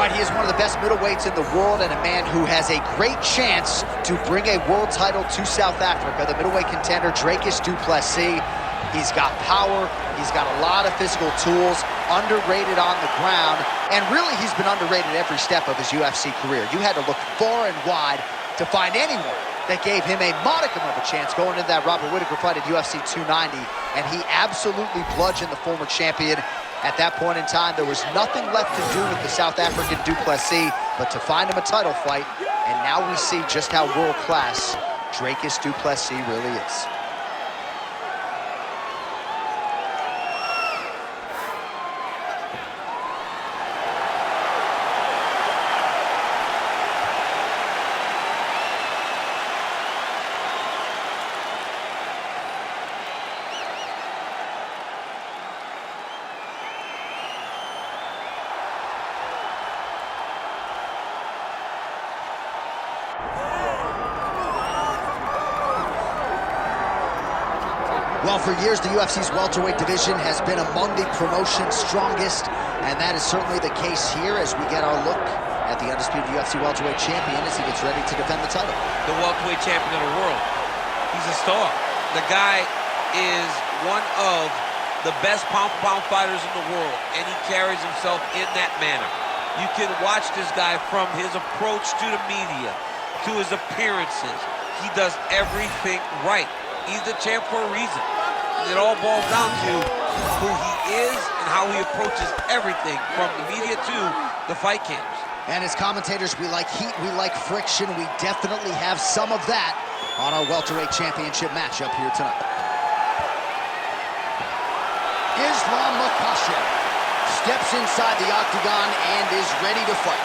right, he is one of the best middleweights in the world and a man who has a great chance to bring a world title to South Africa. The middleweight contender, Dricus du Plessis. He's got power, he's got a lot of physical tools, underrated on the ground, and really he's been underrated every step of his UFC career. You had to look far and wide to find anyone that gave him a modicum of a chance going into that Robert Whittaker fight at UFC 290, and he absolutely bludgeoned the former champion. At that point in time, there was nothing left to do with the South African du Plessis but to find him a title fight, and now we see just how world-class Dricus du Plessis really is. Well, for years, the UFC's welterweight division has been among the promotion's strongest, and that is certainly the case here as we get our look at the undisputed UFC welterweight champion as he gets ready to defend the title. The welterweight champion of the world. He's a star. The guy is one of the best pound-for-pound fighters in the world, and he carries himself in that manner. You can watch this guy from his approach to the media, to his appearances. He does everything right. He's the champ for a reason. It all boils down to who he is and how he approaches everything from the media to the fight camps. And as commentators, we like heat, we like friction. We definitely have some of that on our welterweight championship matchup here tonight. Makhachev steps inside the octagon and is ready to fight.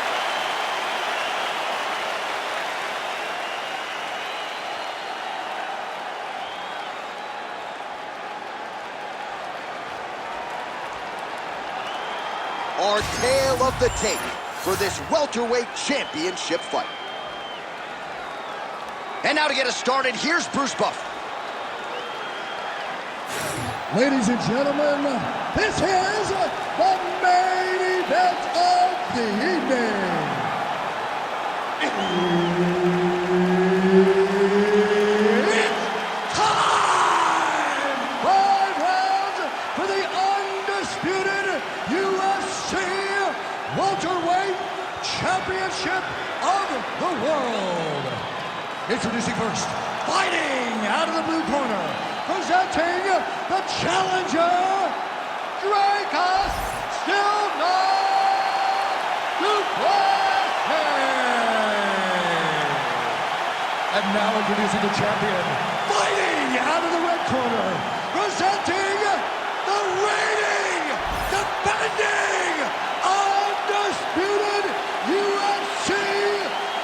Our tale of the tape for this welterweight championship fight. And now to get us started, here's Bruce Buffer. Ladies and gentlemen, this is the main event of the evening. It's time! 5 rounds for the undisputed UFC welterweight championship of the world. Introducing first, fighting out of the blue corner, presenting the challenger, Dricus du Plessis. And now introducing the champion, fighting out of the red corner, presenting the reigning, defending, undisputed UFC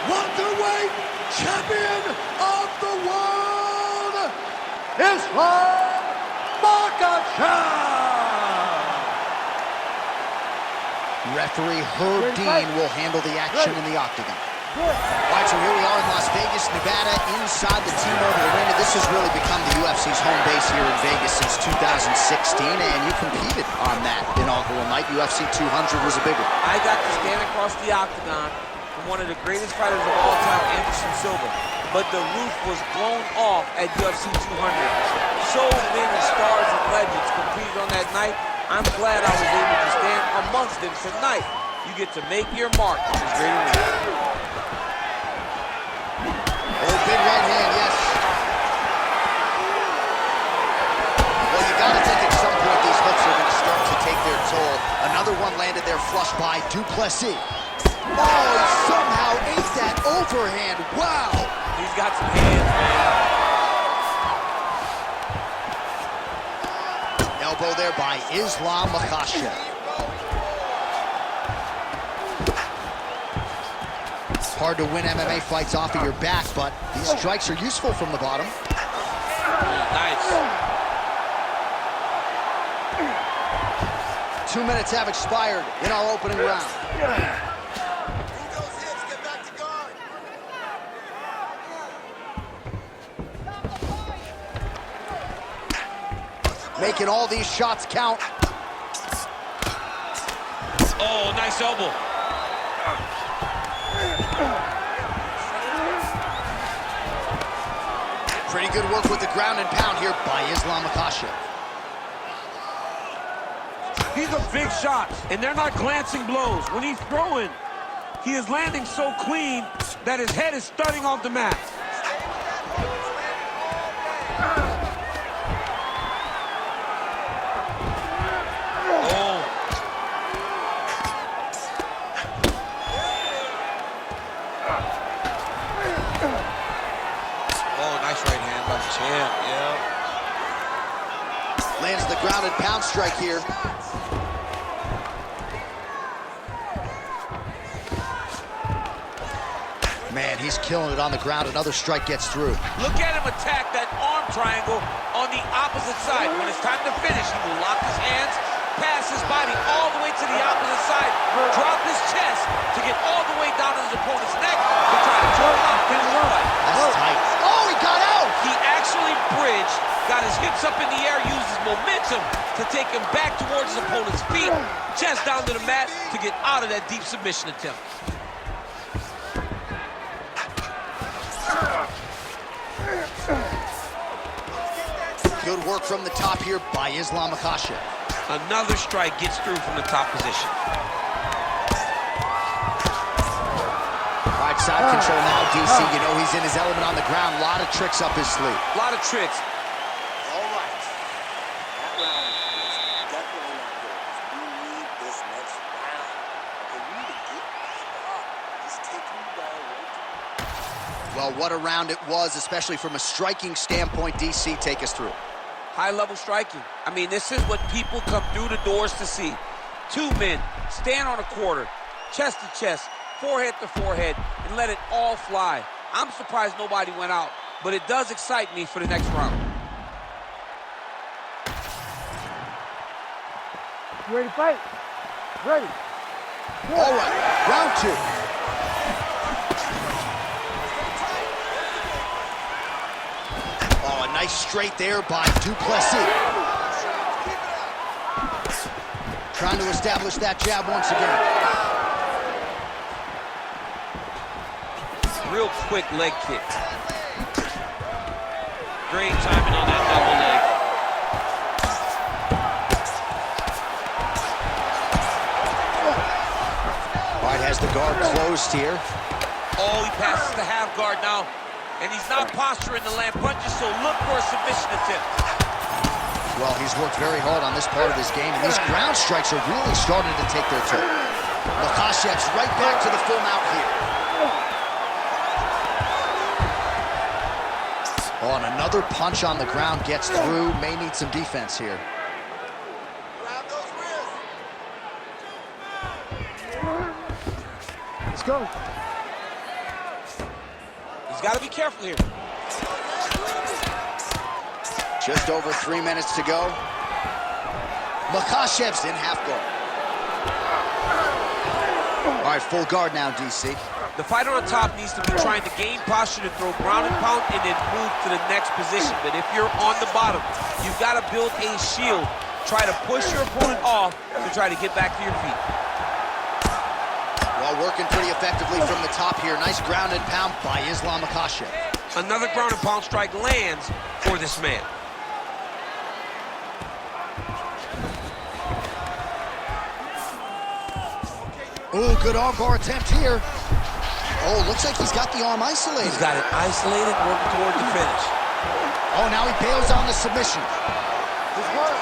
welterweight champion of the world, Makhachev. Referee Herb Dean will handle the action in the octagon. All right, so here we are in Las Vegas, Nevada, inside the T-Mobile Arena. This has really become the UFC's home base here in Vegas since 2016, and you competed on that inaugural night. UFC 200 was a big one. I got to stand across the octagon from one of the greatest fighters of all time, Anderson Silva. But the roof was blown off at UFC 200. So many stars and legends competed on that night. I'm glad I was able to stand amongst them tonight. You get to make your mark on this great arena. Oh, big right hand, yes. Well, you got to think at some point these hooks are going to start to take their toll. Another one landed there flush by du Plessis. Oh, he somehow ate that overhand. Wow. He's got some hands, man. Elbow there by Makhachev. It's hard to win MMA fights off of your back, but these strikes are useful from the bottom. Nice. 2 minutes have expired in our opening round. Making all these shots count. Oh, nice elbow. Pretty good work with the ground and pound here by Islam Makhachev. These are big shots, and they're not glancing blows. When he's throwing, he is landing so clean that his head is studding off the mat. Champ, yeah. Lands the ground and pound strike here. Man, he's killing it on the ground. Another strike gets through. Look at him attack that arm triangle on the opposite side. When it's time to finish, he will lock his hands, pass his body all the way to the opposite side, drop his chest to get all the way down to his opponent's neck to try to choke him out, finish the fight. That's tight. Oh, he got out! He actually bridged, got his hips up in the air, used his momentum to take him back towards his opponent's feet, chest down to the mat to get out of that deep submission attempt. Good work from the top here by Islam Makhachev. Another strike gets through from the top position. All right, side control now, DC. You know he's in his element on the ground. A lot of tricks up his sleeve. A lot of tricks. All right. That round is definitely not good. We need this next round. And we need to get back up. He's taking you down right. Well, what a round it was, especially from a striking standpoint. DC, take us through. High-level striking. I mean, this is what people come through the doors to see. Two men stand on a quarter, chest to chest, forehead to forehead, and let it all fly. I'm surprised nobody went out, but it does excite me for the next round. You ready to fight? Ready. All right, round two. Oh, a nice straight there by Du Plessis. Trying to establish that jab once again. Real quick leg kick. Great timing on that double leg. All right, has the guard closed here. Oh, he passes the half guard now. And he's not posturing to land punches, so look for a submission attempt. Well, he's worked very hard on this part of his game, and these ground strikes are really starting to take their toll. Makhachev's right back to the full mount here. Oh, and another punch on the ground gets through. May need some defense here. Grab those wrists. Let's go. He's got to be careful here. Just over 3 minutes to go. Makhachev's in half guard. All right, full guard now, DC. The fighter on top needs to be trying to gain posture to throw ground and pound and then move to the next position. But if you're on the bottom, you've got to build a shield. Try to push your opponent off to try to get back to your feet. Well, working pretty effectively from the top here. Nice ground and pound by Islam Makhachev. Another ground and pound strike lands for this man. Ooh, good armbar attempt here. Oh, looks like he's got the arm isolated. He's got it isolated, working toward the finish. Oh, now he bails on the submission.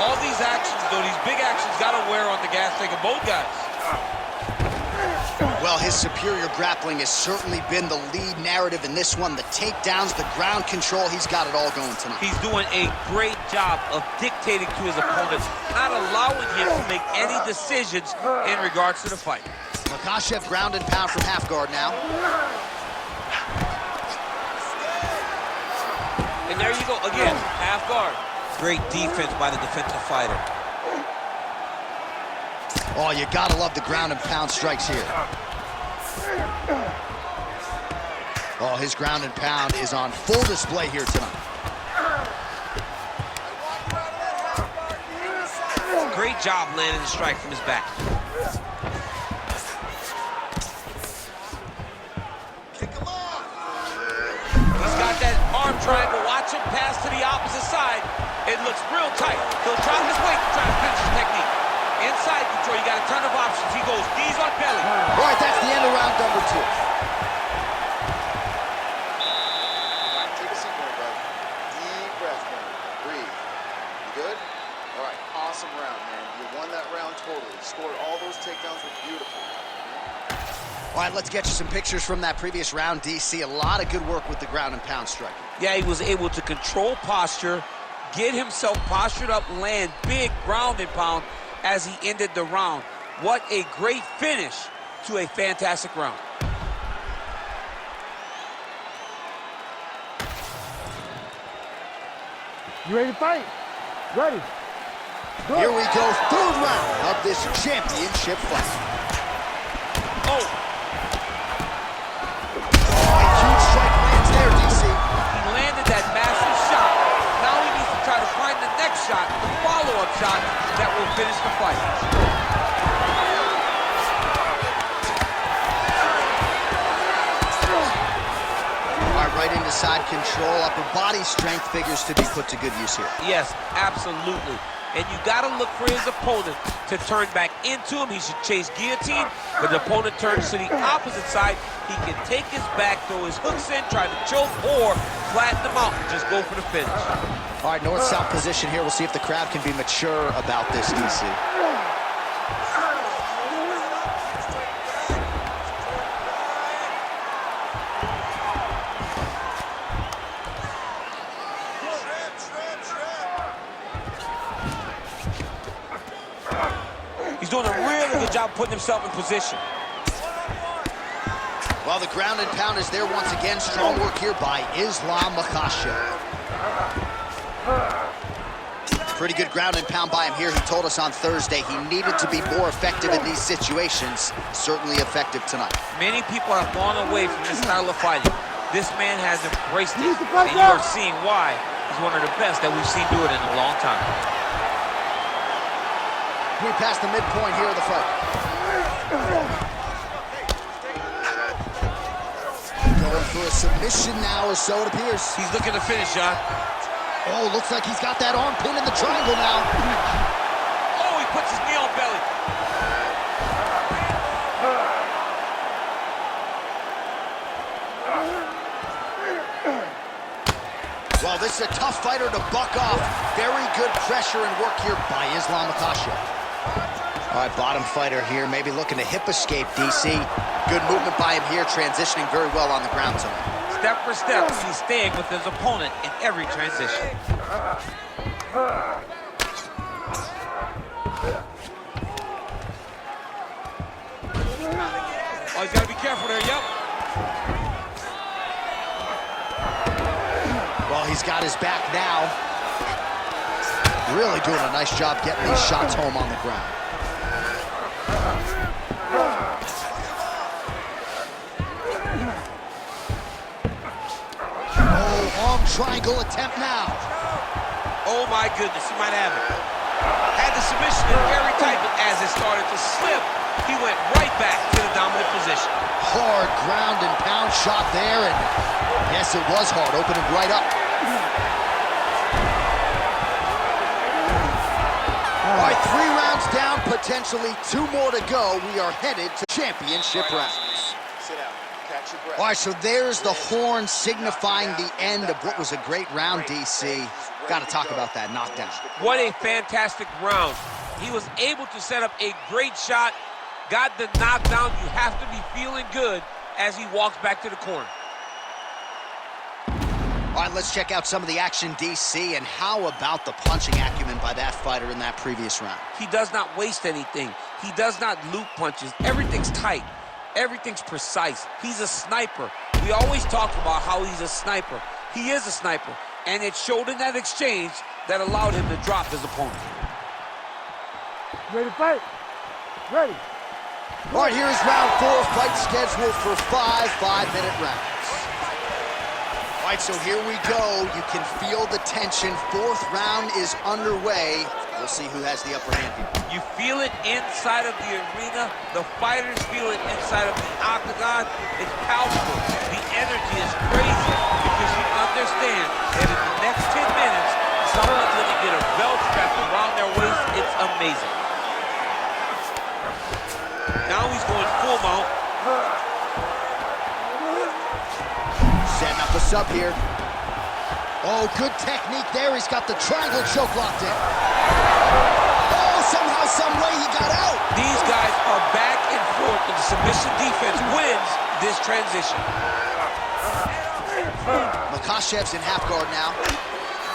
All these actions, though, these big actions, got to wear on the gas tank of both guys. Well, his superior grappling has certainly been the lead narrative in this one. The takedowns, the ground control, he's got it all going tonight. He's doing a great job of dictating to his opponent, not allowing him to make any decisions in regards to the fight. Makhachev ground and pound from half guard now. And there you go, again, half guard. Great defense by the defensive fighter. Oh, you gotta love the ground and pound strikes here. Oh, his ground and pound is on full display here tonight. Great job landing the strike from his back. triangle. Watch him pass to the opposite side. It looks real tight. He'll drop his weight to try to finish his technique. Inside control, you got a ton of options. He goes knees on belly. All right, that's the end of round number 2. All right, take a seat, bud. Deep breath, man. Breathe. You good? All right, awesome round, man. You won that round totally. You scored all those takedowns were beautiful. All right, let's get you some pictures from that previous round, DC. A lot of good work with the ground and pound striking. Yeah, he was able to control posture, get himself postured up, land big ground and pound as he ended the round. What a great finish to a fantastic round. You ready to fight? Ready. Go. Here we go, 3rd round of this championship fight. Oh! Huge strike lands there, DC. He landed that massive shot. Now he needs to try to find the next shot, the follow-up shot that will finish the fight. All right, right into side control. Upper body strength figures to be put to good use here. Yes, absolutely. And you got to look for his opponent to turn back into him. He should chase guillotine, but the opponent turns to the opposite side. He can take his back, throw his hooks in, try to choke, or flatten him out and just go for the finish. All right, north-south position here. We'll see if the crowd can be mature about this, DC. He's doing a really good job putting himself in position. Well, the ground and pound is there once again. Strong work here by Islam Makhachev. Pretty good ground and pound by him here. He told us on Thursday he needed to be more effective in these situations. Certainly effective tonight. Many people have gone away from this style of fighting. This man has embraced it, and you are seeing why he's one of the best that we've seen do it in a long time. We passed the midpoint here of the fight. Going for a submission now, or so it appears. He's looking to finish, John. Oh, looks like he's got that arm pin in the triangle now. Oh, he puts his knee on belly. Well, this is a tough fighter to buck off. Very good pressure and work here by Islam Makhachev. All right, bottom fighter here, maybe looking to hip escape, DC. Good movement by him here, transitioning very well on the ground tonight. Step for step, he's staying with his opponent in every transition. Oh, he's got to be careful there, yep. Well, he's got his back now. Really doing a nice job getting these shots home on the ground. Oh, arm triangle attempt now. Oh my goodness, he might have it. Had the submission in very tight, but as it started to slip, he went right back to the dominant position. Hard ground and pound shot there, and yes, it was hard, opening right up. All right, 3 rounds down, potentially 2 more to go. We are headed to championship rounds. Sit down. Catch your breath. All right, so there's the horn signifying the end of what was a great round, DC. Got to talk about that knockdown. What a fantastic round. He was able to set up a great shot, got the knockdown. You have to be feeling good as he walks back to the corner. All right, let's check out some of the action, DC, and how about the punching acumen by that fighter in that previous round? He does not waste anything. He does not loop punches. Everything's tight. Everything's precise. He's a sniper. We always talk about how he's a sniper. He is a sniper, and it showed in that exchange that allowed him to drop his opponent. Ready to fight? Ready. All right, here's round 4, fight scheduled for 5 5-minute rounds. All right, so here we go. You can feel the tension. 4th round is underway. We'll see who has the upper hand here. You feel it inside of the arena. The fighters feel it inside of the octagon. It's palpable. The energy is crazy because you understand amazing. Now he's going full mount. Setting up a sub here. Oh, good technique there. He's got the triangle choke locked in. Oh, somehow, some way he got out. These guys are back and forth, but the submission defense wins this transition. Makhachev's in half guard now.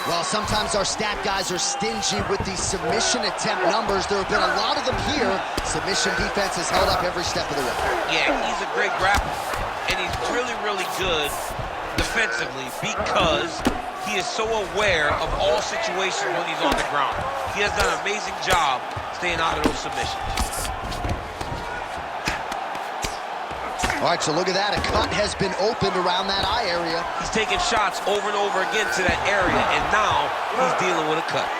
Well, sometimes our stat guys are stingy with these submission attempt numbers. There have been a lot of them here. Submission defense has held up every step of the way. Yeah, he's a great grappler, and he's really, really good defensively because he is so aware of all situations when he's on the ground. He has done an amazing job staying out of those submissions. All right, so look at that. A cut has been opened around that eye area. He's taking shots over and over again to that area, and now he's dealing with a cut.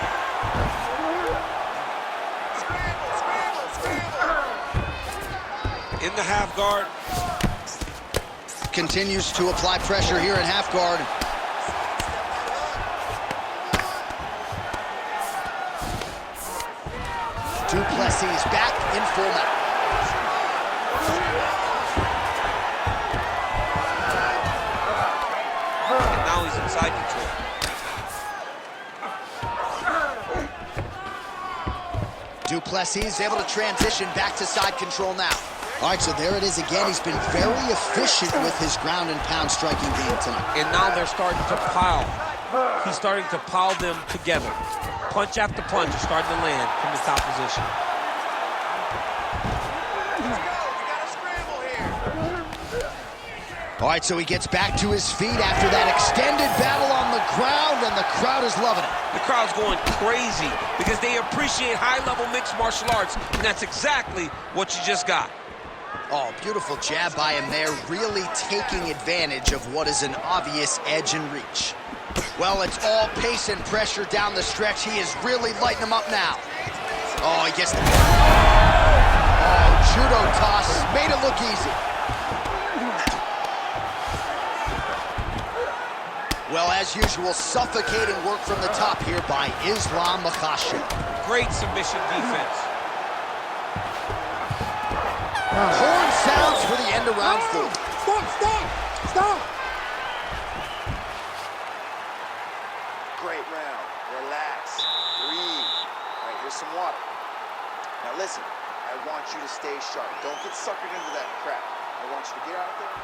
In the half guard. Continues to apply pressure here in half guard. Du Plessis back in full mount. And now he's inside control. Du Plessis is able to transition back to side control now. All right, so there it is again. He's been very efficient with his ground and pound striking game tonight. And now they're starting to pile. He's starting to pile them together. Punch after punch is starting to land from the top position. All right, so he gets back to his feet after that extended battle on the ground, and the crowd is loving it. The crowd's going crazy because they appreciate high-level mixed martial arts, and that's exactly what you just got. Oh, beautiful jab by him there, really taking advantage of what is an obvious edge and reach. Well, it's all pace and pressure down the stretch. He is really lighting him up now. Oh, he gets the... Oh, judo toss, made it look easy. Well, as usual, suffocating work from the top here by Islam Makhachev. Great submission defense. Horn sounds for the end of round 4. Stop! Great round. Relax. Breathe. All right, here's some water. Now listen, I want you to stay sharp. Don't get suckered into that crap. I want you to get out there.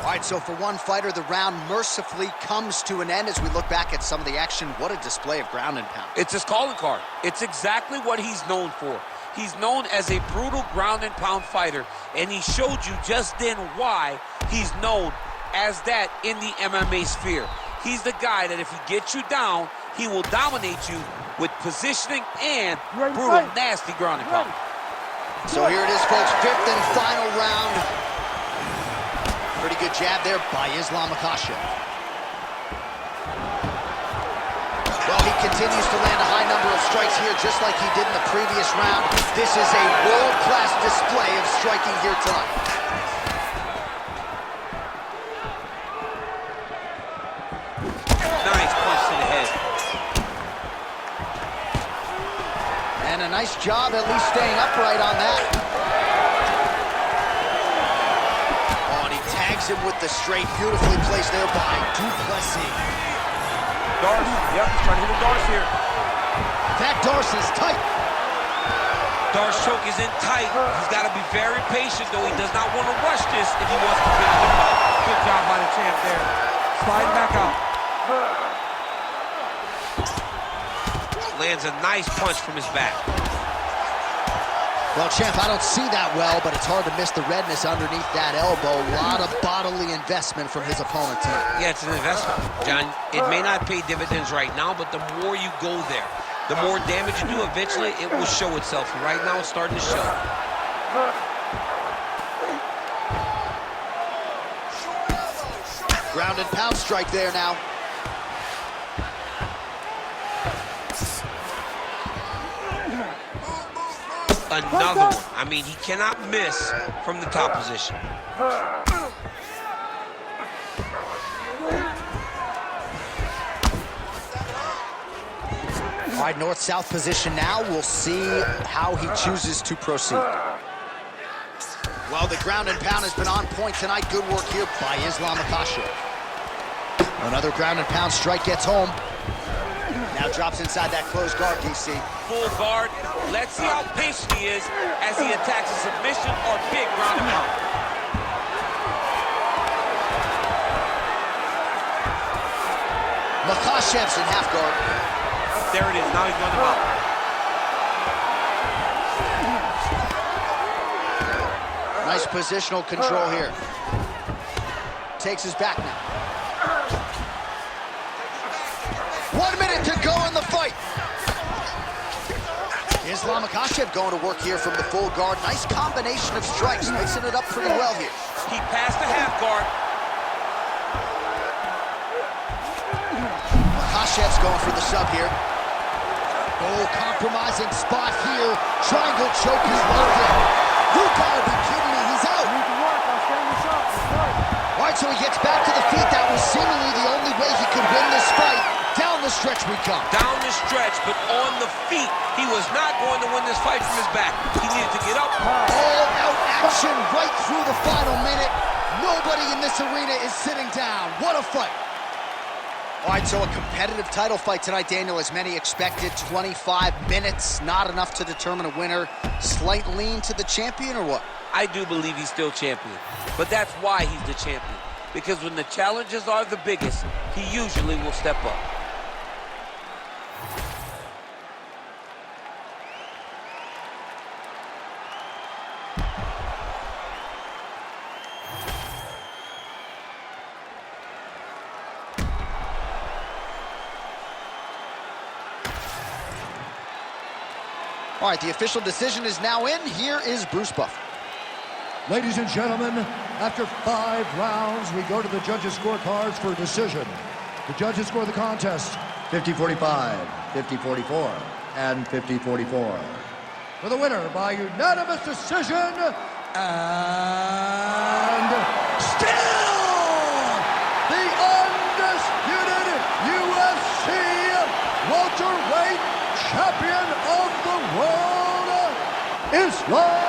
All right, so for one fighter, the round mercifully comes to an end as we look back at some of the action. What a display of ground and pound. It's his calling card. It's exactly what he's known for. He's known as a brutal ground and pound fighter, and he showed you just then why he's known as that in the MMA sphere. He's the guy that if he gets you down, he will dominate you with positioning and brutal, nasty ground and pound. So here it is, folks, 5th and final round. Pretty good jab there by Islam Makhachev. Well, he continues to land a high number of strikes here, just like he did in the previous round. This is a world-class display of striking here tonight. Nice punch to the head. And a nice job at least staying upright on that. Oh, and he tags him with the straight, beautifully placed there by Du Plessis. Darce, yep, he's trying to hit a Darce here. That Darce is tight. Darce choke is in tight. He's got to be very patient, though. He does not want to rush this if he wants to finish the fight. Good job by the champ there. Sliding back out. Lands a nice punch from his back. Well, champ, I don't see that well, but it's hard to miss the redness underneath that elbow. A lot of bodily investment from his opponent tonight. Yeah, it's an investment, John. It may not pay dividends right now, but the more you go there, the more damage you do, eventually it will show itself. And right now it's starting to show. Ground and pound strike there now. Another one. I mean, he cannot miss from the top position. All right, north-south position now. We'll see how he chooses to proceed. Well, the ground and pound has been on point tonight. Good work here by Islam Makhachev. Another ground and pound strike gets home. Now drops inside that closed guard, DC. Full guard. Let's see how patient he is as he attacks a submission or big ground and pound. Makhachev's in half guard. There it is. Now he's going to mount. Nice positional control here. Takes his back now. 1 minute to go in the fight. Islam Makhachev going to work here from the full guard. Nice combination of strikes, mixing it up pretty well here. He passed the half guard. Makhachev's going for the sub here. Oh, compromising spot here. Triangle choke is locked in. You gotta be kidding me, he's out. Need to work, I'll stand this up. Let's go. All right, so he gets back to the feet. That was seemingly the only way he could win this fight. Down the stretch we come. Down the stretch, but on the feet. He was not going to win this fight from his back. He needed to get up. All-out action right through the final minute. Nobody in this arena is sitting down. What a fight. All right, so a competitive title fight tonight, Daniel, as many expected. 25 minutes, not enough to determine a winner. Slight lean to the champion, or what? I do believe he's still champion, but that's why he's the champion. Because when the challenges are the biggest, he usually will step up. All right, the official decision is now in. Here is Bruce Buffer. Ladies and gentlemen, after 5 rounds, we go to the judges' scorecards for a decision. The judges score the contest 50-45, 50-44, and 50-44. For the winner by unanimous decision, and still the undisputed UFC welterweight champion of the world, Islam